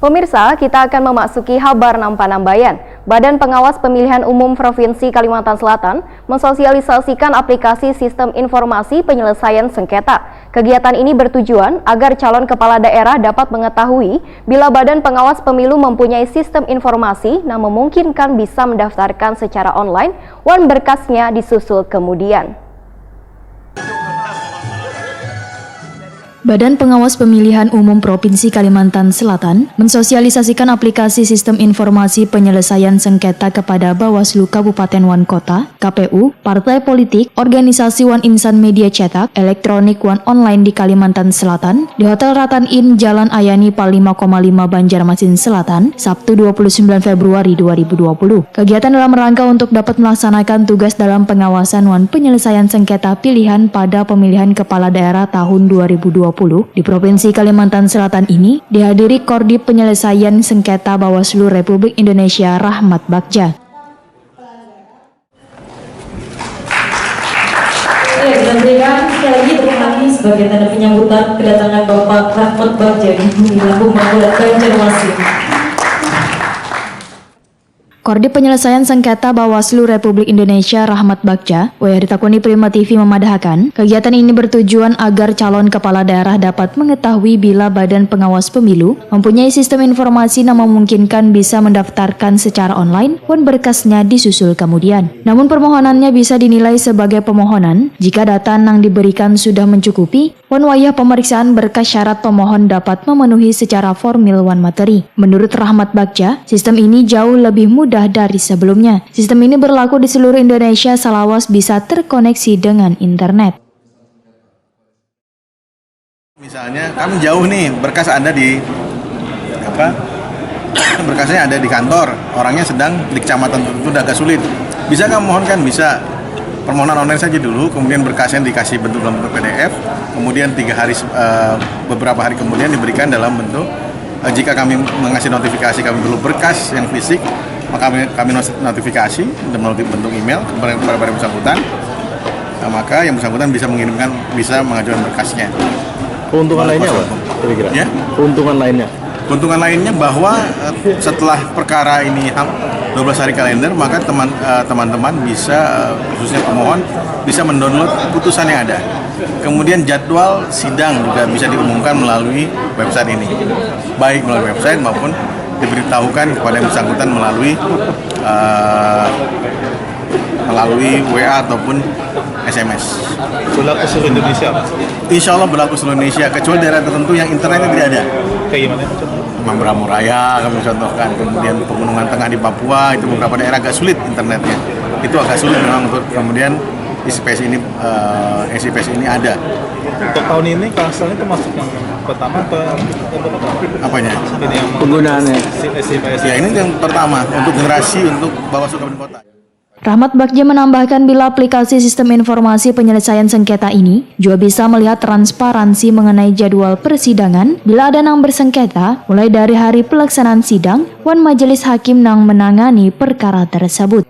Pemirsa, kita akan memasuki kabar Nampanambayan. Badan Pengawas Pemilihan Umum Provinsi Kalimantan Selatan mensosialisasikan aplikasi Sistem Informasi Penyelesaian Sengketa. Kegiatan ini bertujuan agar calon kepala daerah dapat mengetahui bila Badan Pengawas Pemilu mempunyai sistem informasi yang memungkinkan bisa mendaftarkan secara online, wan berkasnya disusul kemudian. Badan Pengawas Pemilihan Umum Provinsi Kalimantan Selatan mensosialisasikan aplikasi Sistem Informasi Penyelesaian Sengketa kepada Bawaslu Kabupaten Wan Kota, KPU, partai politik, organisasi Wan Insan Media Cetak, elektronik Wan Online di Kalimantan Selatan, di Hotel Ratan Inn, Jalan Ayani Pal 5,5 Banjarmasin Selatan, Sabtu 29 Februari 2020. Kegiatan dalam rangka untuk dapat melaksanakan tugas dalam pengawasan Wan Penyelesaian Sengketa Pilihan pada pemilihan kepala daerah tahun 2020 di Provinsi Kalimantan Selatan ini dihadiri Korbit Penyelesaian Sengketa Bawaslu Republik Indonesia Rahmat Bagja. Kita berikan sekali lagi tepuk tangan sebagai tanda penyambutan kedatangan Bapak Rahmat Bagja di Lampung Magelang Banjarmasin. Korbit Penyelesaian Sengketa Bawaslu Republik Indonesia Rahmat Bagja, ditakuni Prima TV memadahkan, kegiatan ini bertujuan agar calon kepala daerah dapat mengetahui bila Badan Pengawas Pemilu mempunyai sistem informasi yang memungkinkan bisa mendaftarkan secara online, wan berkasnya disusul kemudian. Namun permohonannya bisa dinilai sebagai pemohonan jika data yang diberikan sudah mencukupi, wan wayah pemeriksaan berkas syarat pemohon dapat memenuhi secara formil wan materi. Menurut Rahmat Bagja, sistem ini jauh lebih mudah dari sebelumnya. Sistem ini berlaku di seluruh Indonesia selawas bisa terkoneksi dengan internet. Misalnya kami jauh nih, berkas ada di berkasnya ada di kantor, orangnya sedang di kecamatan tertentu, agak sulit. Bisa kamu mohonkan? Bisa. Permohonan online saja dulu, kemudian berkasnya dikasih bentuk dalam bentuk PDF, kemudian beberapa hari kemudian diberikan dalam bentuk. Jika kami mengasih notifikasi kami perlu berkas yang fisik, maka kami notifikasi melalui bentuk email kepada yang bersangkutan, maka yang bersangkutan bisa mengajukan berkasnya. Keuntungan lainnya apa? Kira-kira? Ya? Keuntungan lainnya bahwa setelah perkara ini 12 hari kalender, maka teman-teman bisa, khususnya pemohon, bisa mendownload putusan yang ada. Kemudian jadwal sidang juga bisa diumumkan melalui website ini, baik melalui website maupun diberitahukan kepada yang bersangkutan melalui WA ataupun SMS. Berlaku seluruh Indonesia? Insya Allah berlaku seluruh Indonesia, kecuali daerah tertentu yang internetnya tidak ada. Kayak gimana? Mamberamo Raya kami contohkan, kemudian Pegunungan Tengah di Papua, itu beberapa daerah agak sulit internetnya. Itu agak sulit memang untuk kemudian SIPS ini ada. Untuk tahun ini Kalsel itu masuk yang pertama atau apanya? Ini yang penggunaannya. SIPS. Ya, ini yang pertama untuk generasi untuk Bawaslu Kabupaten Kota. Rahmat Bagja menambahkan bila aplikasi Sistem Informasi Penyelesaian Sengketa ini juga bisa melihat transparansi mengenai jadwal persidangan bila ada yang bersengketa, mulai dari hari pelaksanaan sidang, wan majelis hakim yang menangani perkara tersebut.